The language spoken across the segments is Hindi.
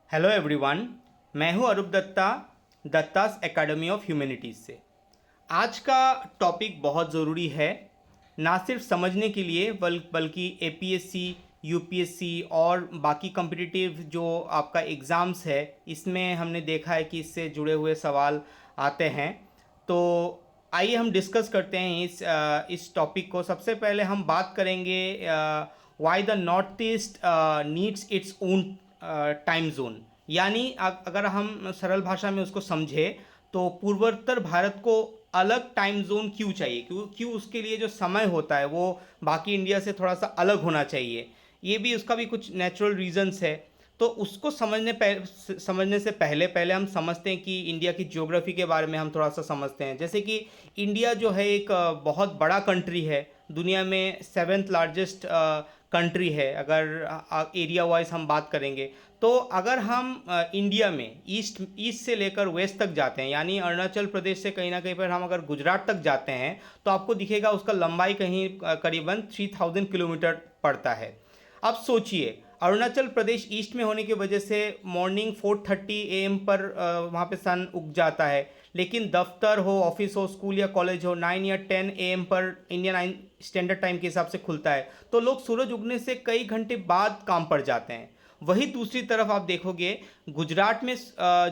Hello everyone. मैं हूं अरूप दत्ता, दत्तास एकेडमी ऑफ ह्यूमैनिटीज़ से। आज का टॉपिक बहुत ज़रूरी है, ना सिर्फ समझने के लिए बल्कि एपीएससी, यूपीएससी और बाकी कम्पिटिटिव जो आपका एग्ज़ाम्स है, इसमें हमने देखा है कि इससे जुड़े हुए सवाल आते हैं। तो आइए हम डिस्कस करते हैं इस टॉपिक को। सबसे पहले हम बात करेंगे why the north east needs its own time zone. यानी अगर हम सरल भाषा में उसको समझे तो पूर्वोत्तर भारत को अलग टाइम जोन क्यों चाहिए, क्यों उसके लिए जो समय होता है वो बाकी इंडिया से थोड़ा सा अलग होना चाहिए। ये भी उसका भी कुछ नेचुरल रीजंस है। तो उसको समझने से पहले पहले हम समझते हैं कि इंडिया की ज्योग्राफी के बारे में हम थोड़ा सा समझते हैं। जैसे कि इंडिया जो है एक बहुत बड़ा कंट्री है, दुनिया में सेवेंथ लार्जेस्ट कंट्री है अगर एरिया वाइज हम बात करेंगे। तो अगर हम इंडिया में ईस्ट ईस्ट से लेकर वेस्ट तक जाते हैं, यानी अरुणाचल प्रदेश से कहीं ना कहीं पर हम अगर गुजरात तक जाते हैं, तो आपको दिखेगा उसका लंबाई कहीं करीबन 3000 किलोमीटर पड़ता है। अब सोचिए, अरुणाचल प्रदेश ईस्ट में होने की वजह से मॉर्निंग 4:30 AM पर वहाँ पे सन उग जाता है, लेकिन दफ्तर हो, ऑफिस हो, स्कूल या कॉलेज हो 9 या 10 AM पर इंडियन स्टैंडर्ड टाइम के हिसाब से खुलता है। तो लोग सूरज उगने से कई घंटे बाद काम पर जाते हैं। वही दूसरी तरफ आप देखोगे, गुजरात में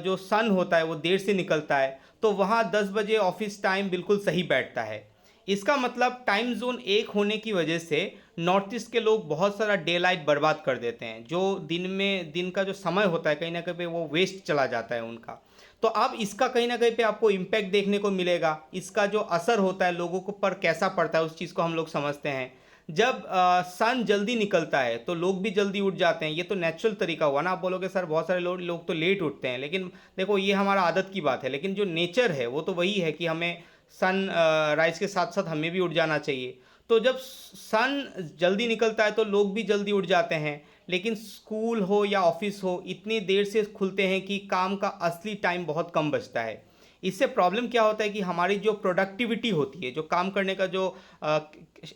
जो सन होता है वो देर से निकलता है, तो वहाँ 10 बजे ऑफिस टाइम बिल्कुल सही बैठता है। इसका मतलब टाइम जोन एक होने की वजह से नॉर्थ ईस्ट के लोग बहुत सारा डे लाइट बर्बाद कर देते हैं। जो दिन का जो समय होता है कहीं ना कहीं पे वो वेस्ट चला जाता है उनका। तो अब इसका कहीं ना कहीं पे आपको इम्पैक्ट देखने को मिलेगा। इसका जो असर होता है लोगों को पर कैसा पड़ता है उस चीज़ को हम लोग समझते हैं। जब सन जल्दी निकलता है तो लोग भी जल्दी उठ जाते हैं। ये तो नेचुरल तरीका हुआ ना। आप बोलोगे सर बहुत सारे लोग तो लेट उठते हैं, लेकिन देखो ये हमारा आदत की बात है, लेकिन जो नेचर है वो तो वही है कि हमें सन राइज के साथ साथ हमें भी उठ जाना चाहिए। तो जब सन जल्दी निकलता है तो लोग भी जल्दी उठ जाते हैं, लेकिन स्कूल हो या ऑफिस हो इतनी देर से खुलते हैं कि काम का असली टाइम बहुत कम बचता है। इससे प्रॉब्लम क्या होता है कि हमारी जो प्रोडक्टिविटी होती है, जो काम करने का जो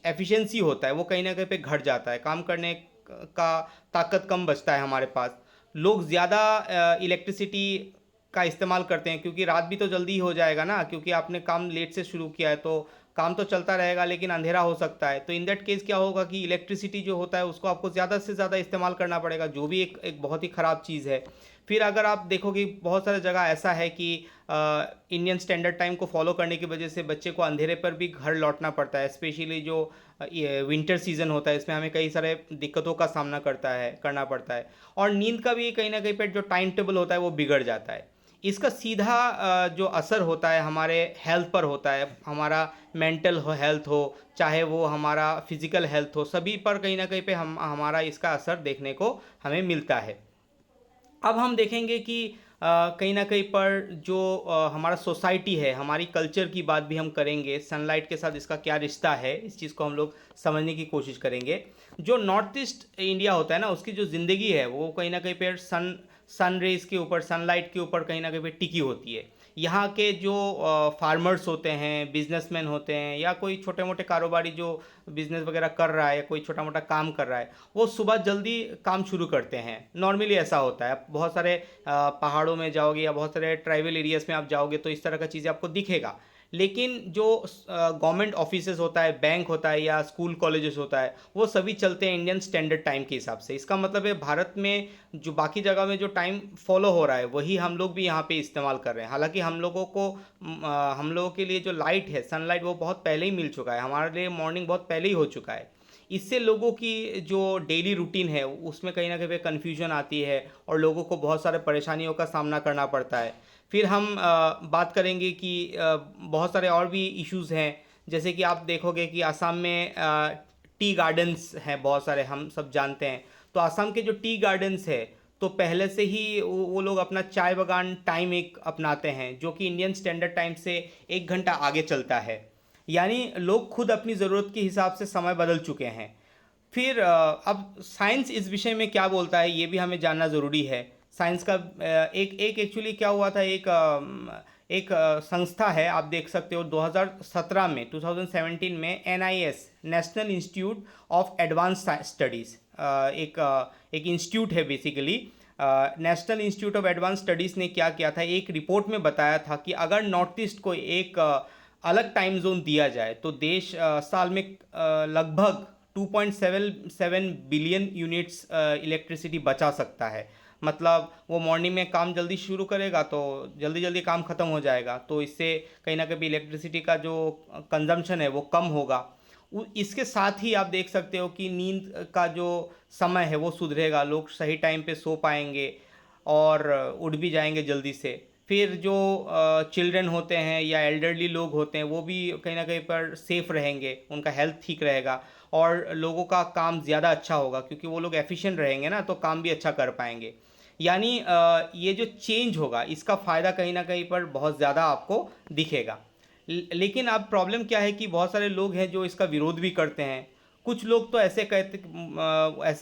एफिशिएंसी होता है, वो कहीं ना कहीं पे घट जाता है। काम करने का ताकत कम बचता है हमारे पास। लोग ज़्यादा इलेक्ट्रिसिटी का इस्तेमाल करते हैं, क्योंकि रात भी तो जल्दी हो जाएगा ना, क्योंकि आपने काम लेट से शुरू किया है तो काम तो चलता रहेगा लेकिन अंधेरा हो सकता है। तो इन दैट केस क्या होगा कि इलेक्ट्रिसिटी जो होता है उसको आपको ज़्यादा से ज़्यादा इस्तेमाल करना पड़ेगा, जो भी एक बहुत ही ख़राब चीज़ है। फिर अगर आप देखोगे बहुत सारी जगह ऐसा है कि इंडियन स्टैंडर्ड टाइम को फॉलो करने की वजह से बच्चे को अंधेरे पर भी घर लौटना पड़ता है। स्पेशली जो विंटर सीजन होता है इसमें हमें कई सारे दिक्कतों का सामना करना पड़ता है। और नींद का भी कहीं ना कहीं पर जो टाइम टेबल होता है वो बिगड़ जाता है। इसका सीधा जो असर होता है हमारे हेल्थ पर होता है। हमारा मेंटल हेल्थ हो चाहे वो हमारा फिजिकल हेल्थ हो, सभी पर कहीं ना कहीं पे हमारा इसका असर देखने को हमें मिलता है। अब हम देखेंगे कि कहीं ना कहीं पर जो हमारा सोसाइटी है, हमारी कल्चर की बात भी हम करेंगे। सनलाइट के साथ इसका क्या रिश्ता है, इस चीज़ को हम लोग समझने की कोशिश करेंगे। जो नॉर्थ ईस्ट इंडिया होता है ना, उसकी जो ज़िंदगी है वो कहीं ना कहीं पर सन रेज के ऊपर, सनलाइट के ऊपर कहीं ना कहीं पे टिकी होती है। यहाँ के जो फार्मर्स होते हैं, बिजनेसमैन होते हैं, या कोई छोटे मोटे कारोबारी जो बिजनेस वगैरह कर रहा है या कोई छोटा मोटा काम कर रहा है, वो सुबह जल्दी काम शुरू करते हैं। नॉर्मली ऐसा होता है। आप बहुत सारे पहाड़ों में जाओगे या बहुत सारे ट्राइबल एरियाज में आप जाओगे तो इस तरह का चीज़ें आपको दिखेगा। लेकिन जो गवर्नमेंट ऑफिसेज होता है, बैंक होता है या स्कूल कॉलेजेस होता है, वो सभी चलते हैं इंडियन स्टैंडर्ड टाइम के हिसाब से। इसका मतलब है भारत में जो बाकी जगह में जो टाइम फॉलो हो रहा है वही हम लोग भी यहाँ पे इस्तेमाल कर रहे हैं। हालांकि हम लोगों के लिए जो लाइट है, सनलाइट, वो बहुत पहले ही मिल चुका है। हमारे लिए मॉर्निंग बहुत पहले ही हो चुका है। इससे लोगों की जो डेली रूटीन है उसमें कहीं ना कहीं कन्फ्यूजन आती है और लोगों को बहुत सारे परेशानियों का सामना करना पड़ता है। फिर हम बात करेंगे कि बहुत सारे और भी इश्यूज़ हैं। जैसे कि आप देखोगे कि असम में टी गार्डन्स हैं बहुत सारे, हम सब जानते हैं। तो असम के जो टी गार्डन्स है, तो पहले से ही वो लोग अपना चाय बागान टाइम एक अपनाते हैं, जो कि इंडियन स्टैंडर्ड टाइम से 1 घंटा आगे चलता है। यानी लोग खुद अपनी ज़रूरत के हिसाब से समय बदल चुके हैं। फिर अब साइंस इस विषय में क्या बोलता है ये भी हमें जानना ज़रूरी है। साइंस का एक एक एक्चुअली क्या हुआ था, संस्था है, आप देख सकते हो 2017 में 2017 में NIS, national institute of advance studies, एक इंस्टीट्यूट है basically. National institute of advance studies ने क्या किया था, एक रिपोर्ट में बताया था कि अगर नॉर्थ ईस्ट को एक अलग टाइम जोन दिया जाए तो देश साल में लगभग 2.77 बिलियन यूनिट्स इलेक्ट्रिसिटी बचा सकता है। मतलब वो मॉर्निंग में काम जल्दी शुरू करेगा तो जल्दी जल्दी काम ख़त्म हो जाएगा, तो इससे कहीं ना कहीं इलेक्ट्रिसिटी का जो कंजम्पशन है वो कम होगा। इसके साथ ही आप देख सकते हो कि नींद का जो समय है वो सुधरेगा, लोग सही टाइम पे सो पाएंगे और उठ भी जाएंगे जल्दी से। फिर जो चिल्ड्रन होते हैं या एल्डरली लोग होते हैं वो भी कहीं ना कहीं पर सेफ रहेंगे, उनका हेल्थ ठीक रहेगा और लोगों का काम ज़्यादा अच्छा होगा, क्योंकि वो लोग एफिशिएंट रहेंगे ना, तो काम भी अच्छा कर पाएंगे। यानी ये जो चेंज होगा इसका फ़ायदा कहीं ना कहीं पर बहुत ज़्यादा आपको दिखेगा। लेकिन अब प्रॉब्लम क्या है कि बहुत सारे लोग हैं जो इसका विरोध भी करते हैं। कुछ लोग तो ऐसे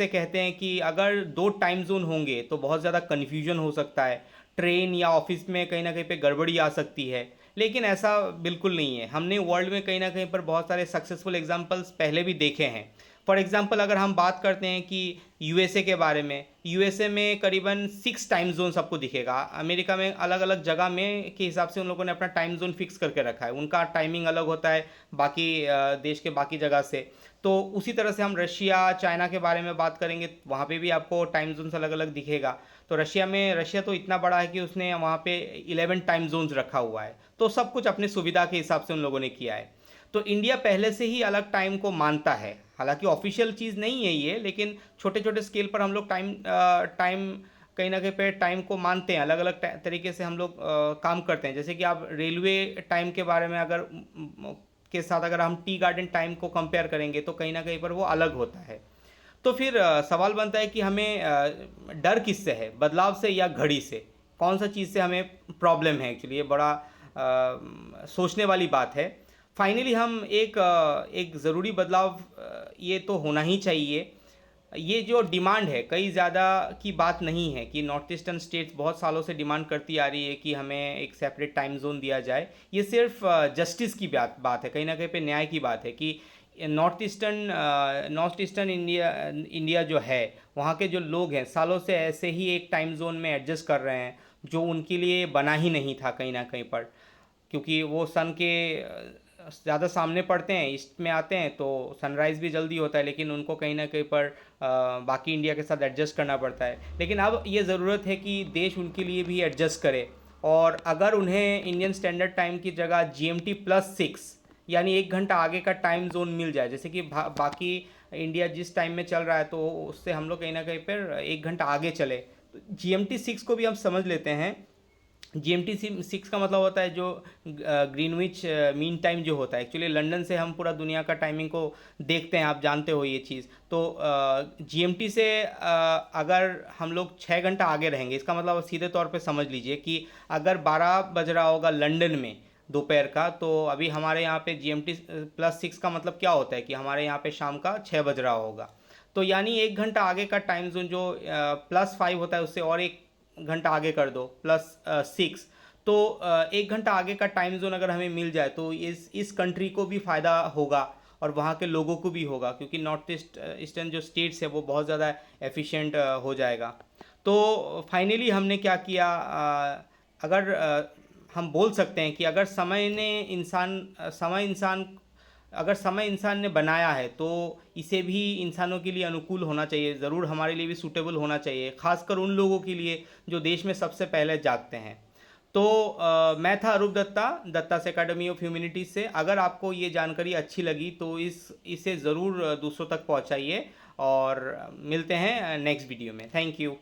कहते हैं कि अगर दो टाइम जोन होंगे तो बहुत ज़्यादा कन्फ्यूजन हो सकता है, ट्रेन या ऑफिस में कहीं ना कहीं पे गड़बड़ी आ सकती है। लेकिन ऐसा बिल्कुल नहीं है। हमने वर्ल्ड में कहीं ना कहीं पर बहुत सारे सक्सेसफुल एग्जांपल्स पहले भी देखे हैं। फॉर एग्जांपल अगर हम बात करते हैं कि यूएसए के बारे में, यूएसए में करीबन 6 टाइम जोन सबको दिखेगा। अमेरिका में अलग अलग जगह में के हिसाब से उन लोगों ने अपना टाइम जोन फिक्स करके रखा है, उनका टाइमिंग अलग होता है बाकी देश के बाकी जगह से। तो उसी तरह से हम रशिया चाइना के बारे में बात करेंगे, वहाँ पे भी आपको टाइम जोन्स अलग अलग दिखेगा। तो रशिया तो इतना बड़ा है कि उसने वहाँ पे 11 टाइम जोन्स रखा हुआ है। तो सब कुछ अपनी सुविधा के हिसाब से उन लोगों ने किया है। तो इंडिया पहले से ही अलग टाइम को मानता है, हालांकि ऑफिशियल चीज़ नहीं है ये, लेकिन छोटे छोटे स्केल पर हम लोग टाइम कहीं ना कहीं पे टाइम को मानते हैं। अलग अलग तरीके से हम लोग काम करते हैं। जैसे कि आप रेलवे टाइम के बारे में अगर के साथ अगर हम टी गार्डन टाइम को कंपेयर करेंगे तो कहीं ना कहीं पर वो अलग होता है। तो फिर सवाल बनता है कि हमें डर किससे है, बदलाव से या घड़ी से? कौन सा चीज़ से हमें प्रॉब्लम है? एक्चुअली ये बड़ा सोचने वाली बात है। फाइनली हम एक ज़रूरी बदलाव ये तो होना ही चाहिए। ये जो डिमांड है कई ज़्यादा की बात नहीं है कि नॉर्थ ईस्टर्न स्टेट्स बहुत सालों से डिमांड करती आ रही है कि हमें एक सेपरेट टाइम जोन दिया जाए। ये सिर्फ जस्टिस की बात है, कहीं ना कहीं पे न्याय की बात है कि नॉर्थ ईस्टर्न इंडिया जो है वहाँ के जो लोग हैं सालों से ऐसे ही एक टाइम जोन में एडजस्ट कर रहे हैं जो उनके लिए बना ही नहीं था कहीं ना कहीं पर, क्योंकि वो सन के ज़्यादा सामने पड़ते हैं, ईस्ट में आते हैं तो सनराइज़ भी जल्दी होता है, लेकिन उनको कहीं ना कहीं पर बाकी इंडिया के साथ एडजस्ट करना पड़ता है। लेकिन अब ये ज़रूरत है कि देश उनके लिए भी एडजस्ट करे, और अगर उन्हें इंडियन स्टैंडर्ड टाइम की जगह GMT+6 यानी 1 घंटा आगे का टाइम जोन मिल जाए, जैसे कि बाकी इंडिया जिस टाइम में चल रहा है तो उससे हम लोग कहीं ना कहीं पर 1 घंटा आगे चले। तो GMT6 को भी हम समझ लेते हैं। GMT6 का मतलब होता है जो ग्रीनविच मीन टाइम जो होता है। एक्चुअली लंदन से हम पूरा दुनिया का टाइमिंग को देखते हैं, आप जानते हो ये चीज़। तो GMT से अगर हम लोग 6 घंटा आगे रहेंगे, इसका मतलब सीधे तौर पे समझ लीजिए कि अगर 12 बज रहा होगा लंदन में दोपहर का, तो अभी हमारे यहाँ पे GMT+6 का मतलब क्या होता है कि हमारे यहाँ पे शाम का 6 बज रहा होगा। तो यानी 1 घंटा आगे का टाइम जोन जो +5 होता है उससे और 1 घंटा आगे कर दो +6, तो 1 घंटा आगे का टाइम जोन अगर हमें मिल जाए तो इस कंट्री को भी फ़ायदा होगा और वहाँ के लोगों को भी होगा, क्योंकि नॉर्थ ईस्टर्न जो स्टेट्स है वो बहुत ज़्यादा एफिशिएंट हो जाएगा। तो फाइनली हमने क्या किया, अगर हम बोल सकते हैं कि अगर समय इंसान ने बनाया है तो इसे भी इंसानों के लिए अनुकूल होना चाहिए, ज़रूर हमारे लिए भी सूटेबल होना चाहिए, खासकर उन लोगों के लिए जो देश में सबसे पहले जागते हैं। तो मैं था अरूप दत्ता, दत्तास एकेडमी ऑफ ह्यूमैनिटीज़ से। अगर आपको ये जानकारी अच्छी लगी तो इसे ज़रूर दूसरों तक पहुंचाइए, और मिलते हैं नेक्स्ट वीडियो में। Thank you.